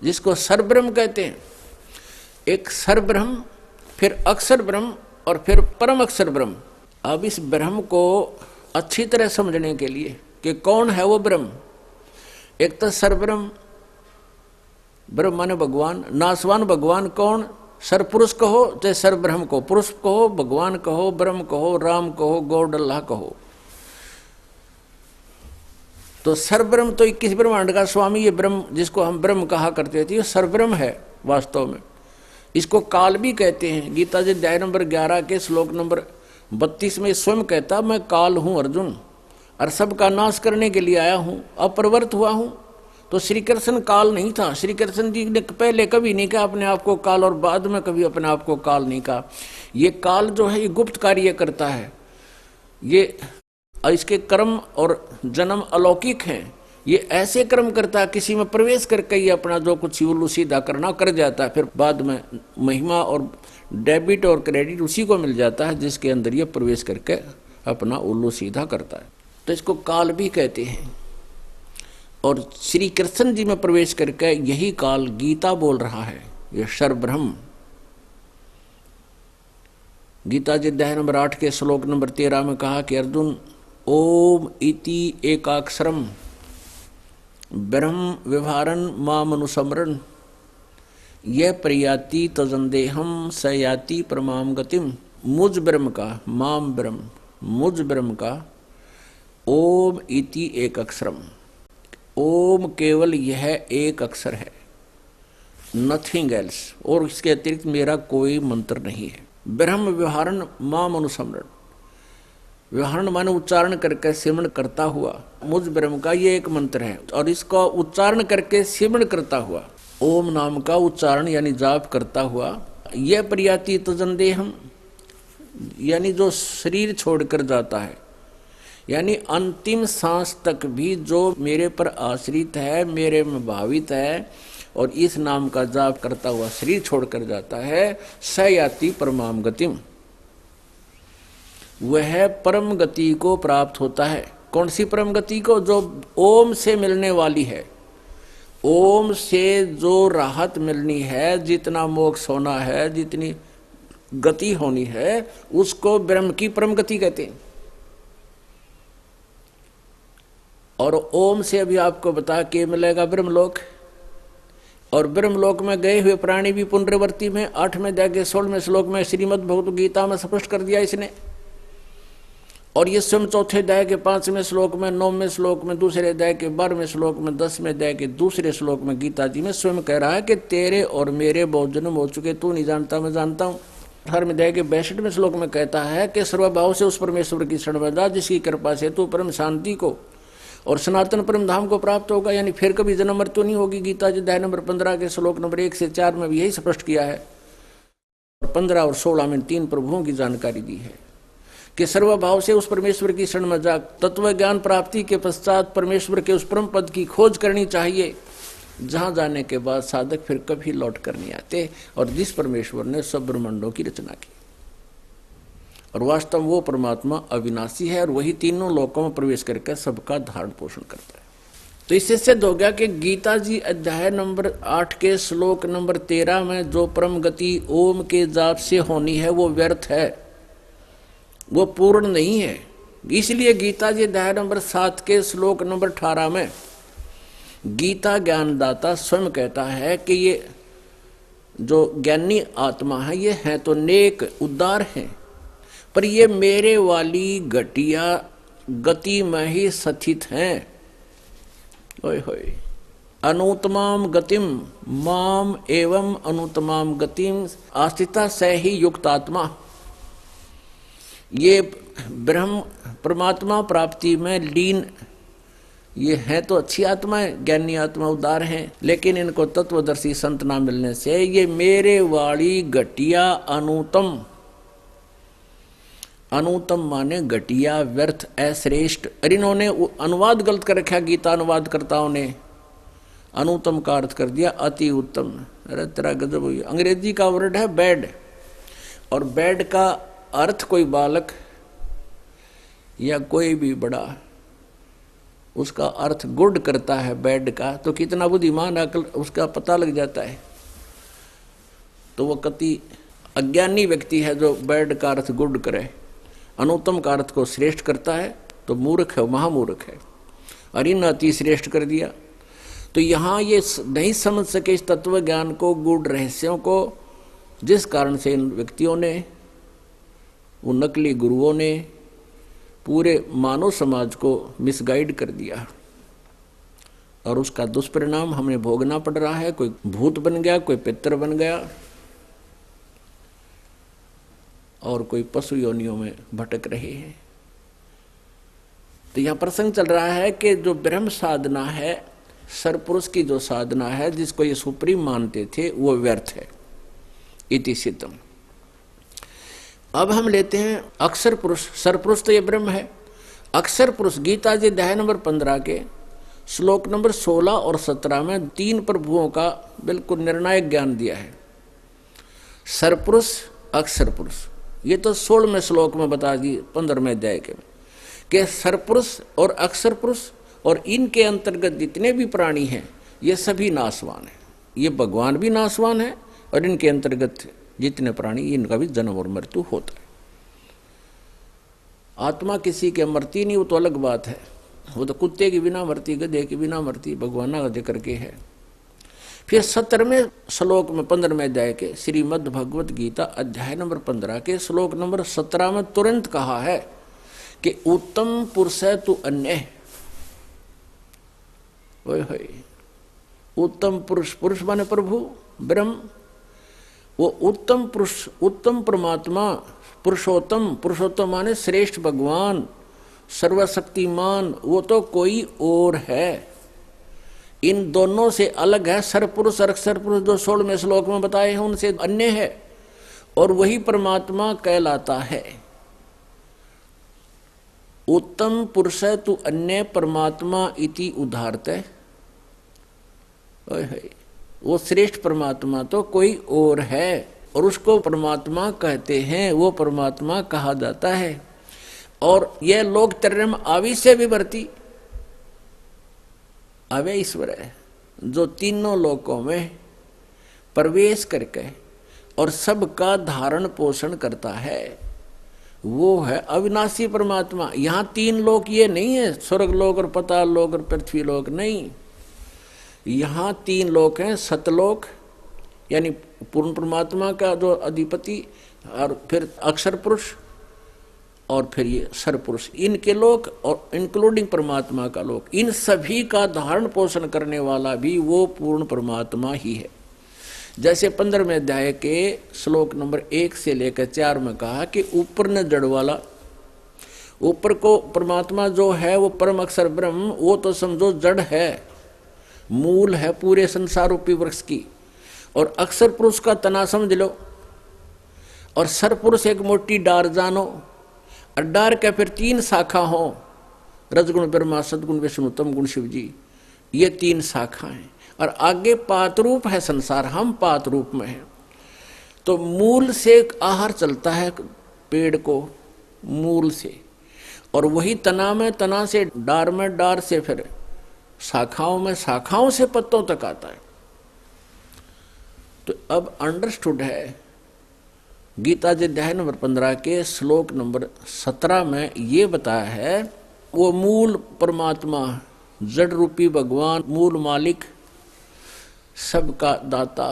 Speaker 2: जिसको सरब्रह्म कहते हैं, एक सरब्रह्म, फिर अक्षर ब्रह्म और फिर परम अक्षर ब्रह्म। अब इस ब्रह्म को अच्छी तरह समझने के लिए कि कौन है वो ब्रह्म, एक तो सरब्रह्म, ब्रह्म माने भगवान, नासवान भगवान कौन, सरपुरुष कहो चाहे सरब्रह्म को, पुरुष कहो, भगवान कहो, ब्रह्म कहो, राम कहो, गॉड अल्लाह कहो। तो सरब्रह्म तो 21 ब्रह्मांड का स्वामी, ये ब्रह्म जिसको हम ब्रह्म कहा करते थे, ये सरब्रह्म है वास्तव में। इसको काल भी कहते हैं। गीता जी अध्याय नंबर 11 के श्लोक नंबर 32 में स्वयं कहता, मैं काल हूं अर्जुन, और सबका नाश करने के लिए आया हूं, अपरिवर्त हुआ हूं। तो श्री कृष्ण काल नहीं था। श्री कृष्ण जी ने पहले कभी नहीं कहा अपने आप को काल, और बाद में कभी अपने आप को काल नहीं कहा। ये काल जो है ये गुप्त कार्य करता है, ये इसके कर्म और जन्म अलौकिक हैं। ये ऐसे कर्म करता है, किसी में प्रवेश करके ये अपना जो कुछ उल्लू सीधा करना कर जाता है, फिर बाद में महिमा और डेबिट और क्रेडिट उसी को मिल जाता है जिसके अंदर ये प्रवेश करके अपना उल्लू सीधा करता है। तो इसको काल भी कहते हैं। और श्री कृष्ण जी में प्रवेश करके यही काल गीता बोल रहा है, ये सरब्रह्म। गीता जी अध्याय नंबर 8 के श्लोक नंबर 13 में कहा कि अर्जुन, ओम इति एकाक्षरम ब्रह्म व्यवहारन माम अनुसमरण यह प्रयाति तजंदेहम स याति परमाम गतिम। मुझ ब्रह्म का, माम ब्रह्म, मुझ ब्रह्म का ओम इति एक अक्षरम, ओम केवल यह एक अक्षर है, नथिंग एल्स, और इसके अतिरिक्त मेरा कोई मंत्र नहीं है। ब्रह्म व्यवहारन माम अनुसमरण, व्यवहारण माने उच्चारण करके सिमरण करता हुआ, मुझ ब्रह्म का ये एक मंत्र है, और इसका उच्चारण करके सिमरण करता हुआ, ओम नाम का उच्चारण यानी जाप करता हुआ, यह प्रयाति तजंदेहम यानी जो शरीर छोड़कर जाता है, यानी अंतिम सांस तक भी जो मेरे पर आश्रित है, मेरे में भावित है और इस नाम का जाप करता हुआ शरीर छोड़कर जाता है, स याति परमाम गतिम, वह परम गति को प्राप्त होता है। कौन सी परम गति को? जो ओम से मिलने वाली है। ओम से जो राहत मिलनी है, जितना मोक्ष होना है, जितनी गति होनी है, उसको ब्रह्म की परम गति कहते हैं। और ओम से अभी आपको बता के मिलेगा ब्रह्मलोक, और ब्रह्मलोक में गए हुए प्राणी भी पुनरावृत्ति में 8वें अध्याय के 16वें श्लोक में श्रीमद् भगवत गीता में स्पष्ट कर दिया इसने। और ये स्वयं 4थे अध्याय के 5वें श्लोक में, 9वें श्लोक में, 2रे अध्याय के 12वें श्लोक में, 10वें अध्याय के 2रे श्लोक में गीता जी में स्वयं कह रहा है कि तेरे और मेरे बहुत जन्म हो चुके, तू नहीं जानता मैं जानता हूँ। 18वें अध्याय के 62वें श्लोक में कहता है कि सर्वभाव से उस परमेश्वर की शरण में जा जिसकी कृपा से तू परम शांति को और सनातन परम धाम को प्राप्त होगा, यानी फिर कभी जन्म मृत्यु नहीं होगी। गीता जी अध्याय नंबर 15 के श्लोक नंबर 1 से 4 में भी यही स्पष्ट किया है। 15 और 16 में 3 प्रभुओं की जानकारी दी है कि सर्वभाव से उस परमेश्वर की शरण में जा, तत्व ज्ञान प्राप्ति के पश्चात परमेश्वर के उस परम पद की खोज करनी चाहिए, जहां जाने के बाद साधक फिर कभी लौट कर नहीं आते, और जिस परमेश्वर ने सब ब्रह्मांडों की रचना की। और वास्तव वो परमात्मा अविनाशी है, और वही तीनों लोकों में प्रवेश करके सबका धारण पोषण करता है। तो इससे सिद्ध हो गया कि गीता जी अध्याय नंबर 8 के श्लोक नंबर 13 में जो परम गति ओम के जाप से होनी है वो व्यर्थ है, वो पूर्ण नहीं है। इसलिए गीता जी अध्याय नंबर 7 के श्लोक नंबर 18 में गीता ज्ञानदाता स्वयं कहता है कि ये जो ज्ञानी आत्मा है ये है तो नेक उद्धार है, पर ये मेरे वाली घटिया गति में ही स्थित हैं। ओए होए, अनुत्तमाम गतिम माम एवं अनुत्तमाम गतिम आस्थिता से ही युक्त आत्मा। ये ब्रह्म परमात्मा प्राप्ति में लीन ये है तो अच्छी आत्मा है, ज्ञानी आत्मा उदार हैं, लेकिन इनको तत्वदर्शी संत ना मिलने से ये मेरे वाली घटिया अनुतम, अनुतम माने घटिया व्यर्थ अश्रेष्ठ। अरे इन्होंने अनुवाद गलत कर रखा, गीता अनुवादकर्ताओं ने अनुतम का अर्थ कर दिया अति उत्तम। अरे तेरा गजब हुई। अंग्रेजी का वर्ड है बैड, और बैड का अर्थ कोई बालक या कोई भी बड़ा उसका अर्थ गुड करता है बैड का, तो कितना बुद्धिमान अकल उसका पता लग जाता है। तो वो कति अज्ञानी व्यक्ति है जो बैड का अर्थ गुड करे, अनुत्तम का अर्थ को श्रेष्ठ करता है, तो मूर्ख है, महामूर्ख है। और इन अति श्रेष्ठ कर दिया। तो यहाँ ये नहीं समझ सके इस तत्व ज्ञान को, गूढ़ रहस्यों को, जिस कारण से इन व्यक्तियों ने, उन नकली गुरुओं ने पूरे मानव समाज को मिसगाइड कर दिया। और उसका दुष्परिणाम हमें भोगना पड़ रहा है। कोई भूत बन गया, कोई पितर बन गया, और कोई पशु योनियों में भटक रहे हैं। तो यह प्रसंग चल रहा है कि जो ब्रह्म साधना है, सरपुरुष की जो साधना है, जिसको ये सुप्रीम मानते थे, वो व्यर्थ है। इति सिद्धम। अब हम लेते हैं अक्षर पुरुष। सरपुरुष तो ये ब्रह्म है। अक्षर पुरुष गीता जी अध्याय नंबर 15 के श्लोक नंबर 16 और 17 में 3 प्रभुओं का बिल्कुल निर्णायक ज्ञान दिया है। सरपुरुष, अक्षर पुरुष, ये तो 16वें श्लोक में बता दी 15वें अध्याय के सरपुरुष और अक्षर पुरुष और इनके अंतर्गत जितने भी प्राणी हैं ये सभी नाशवान हैं। ये भगवान भी नाशवान है और इनके अंतर्गत जितने प्राणी, इनका भी जन्म और मृत्यु होता है। आत्मा किसी के मरती नहीं, वो तो अलग बात है। वो तो कुत्ते की बिना मरती, गधे की बिना मरती, भगवान का जिक्र के है। फिर 17वें श्लोक में 15वें अध्याय के श्रीमद् भगवत गीता अध्याय नंबर 15 के श्लोक नंबर 17 में तुरंत कहा है कि उत्तम पुरुष है तू अन्य। उत्तम पुरुष, पुरुष माने प्रभु ब्रह्म, वो उत्तम पुरुष, उत्तम परमात्मा, पुरुषोत्तम, पुरुषोत्तम माने श्रेष्ठ भगवान, सर्वशक्तिमान, वो तो कोई और है। इन दोनों से अलग है। सरपुरुष और अक्षर पुरुष जो 16वें श्लोक में बताए हैं उनसे अन्य है, और वही परमात्मा कहलाता है। उत्तम पुरुष तु अन्य परमात्मा इति उदाहरते। वो श्रेष्ठ परमात्मा तो कोई और है, और उसको परमात्मा कहते हैं, वो परमात्मा कहा जाता है। और यह लोक त्रयम आवी से विवर्ती, अवे ईश्वर है जो तीनों लोकों में प्रवेश करके और सबका धारण पोषण करता है, वो है अविनाशी परमात्मा। यहाँ 3 लोक ये नहीं है, स्वर्ग लोक और पाताल लोक और पृथ्वी लोक नहीं। यहाँ 3 लोक हैं, सतलोक यानी पूर्ण परमात्मा का जो अधिपति, और फिर अक्षर पुरुष, और फिर ये सरपुरुष, इनके लोक और इंक्लूडिंग परमात्मा का लोक, इन सभी का धारण पोषण करने वाला भी वो पूर्ण परमात्मा ही है। जैसे 15वें अध्याय के श्लोक नंबर 1 से लेकर 4 में कहा कि ऊपर न जड़ वाला, ऊपर को परमात्मा जो है वो परम अक्षर ब्रह्म, वो तो समझो जड़ है, मूल है पूरे संसार रूपी वृक्ष की। और अक्षर पुरुष का तना समझ लो, और सरपुरुष एक मोटी डार जानो, और डार के फिर 3 शाखा हो, रजगुण ब्रह्मा, सदगुण विष्णु, तम गुण शिव जी, ये 3 शाखा हैं। और आगे पात रूप है संसार, हम पात रूप में हैं। तो मूल से आहार चलता है पेड़ को, मूल से, और वही तना में, तना से डार में, डार से फिर शाखाओं में, शाखाओं से पत्तों तक आता है। तो अब अंडरस्टूड है। गीता जी अध्याय नंबर 15 के श्लोक नंबर 17 में ये बताया है, वो मूल परमात्मा, जड़ रूपी भगवान, मूल मालिक, सबका दाता,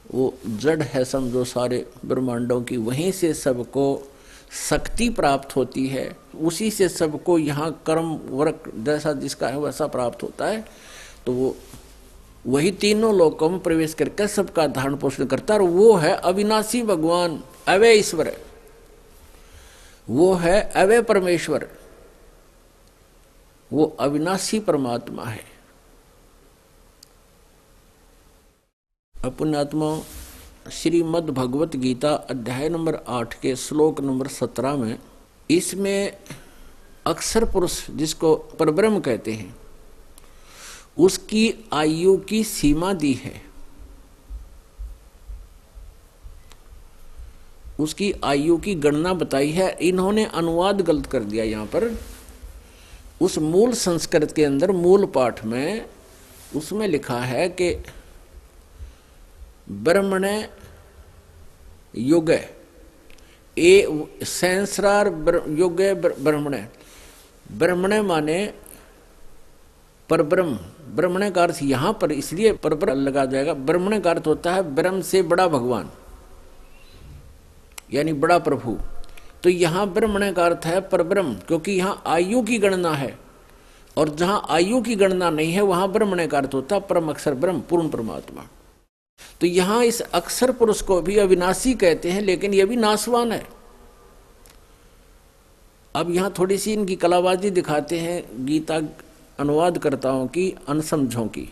Speaker 2: वो जड़ है समझो सारे ब्रह्मांडों की। वहीं से सबको शक्ति प्राप्त होती है, उसी से सबको यहाँ कर्म वर्क जैसा जिसका है वैसा प्राप्त होता है। तो वो वही तीनों लोकों में प्रवेश करके सबका धारण पोषण करता है। और वो है अविनाशी भगवान, अवय ईश्वर, वो है अवय परमेश्वर, वो अविनाशी परमात्मा है। पुण्यात्मा, श्रीमद् भगवत गीता अध्याय नंबर 8 के श्लोक नंबर 17 में, इसमें अक्षर पुरुष जिसको परब्रह्म कहते हैं, उसकी आयु की सीमा दी है। उसकी आयु की गणना बताई है। इन्होंने अनुवाद गलत कर दिया यहाँ पर। उस मूल संस्कृत के अंदर, मूल पाठ में, उसमें लिखा है कि ब्रह्मणे युग ए सहस्रार युग ब्रह्मणे। ब्रह्मणे माने परब्रह्म। ब्रह्मणे का अर्थ यहां पर इसलिए परब्रह्म लगा जाएगा, ब्रह्मणे का अर्थ होता है ब्रह्म से बड़ा भगवान, यानी बड़ा प्रभु। तो यहां ब्रह्मणे का अर्थ है परब्रह्म, क्योंकि यहां आयु की गणना है, और जहां आयु की गणना नहीं है वहां ब्रह्मणे का अर्थ होता है परम अक्षर ब्रह्म, पूर्ण परमात्मा। तो यहां इस अक्षर पुरुष को भी अविनाशी कहते हैं, लेकिन यह भी नाशवान है। अब यहां थोड़ी सी इनकी कलाबाजी दिखाते हैं गीता अनुवादकर्ताओं की, अनसमझों की।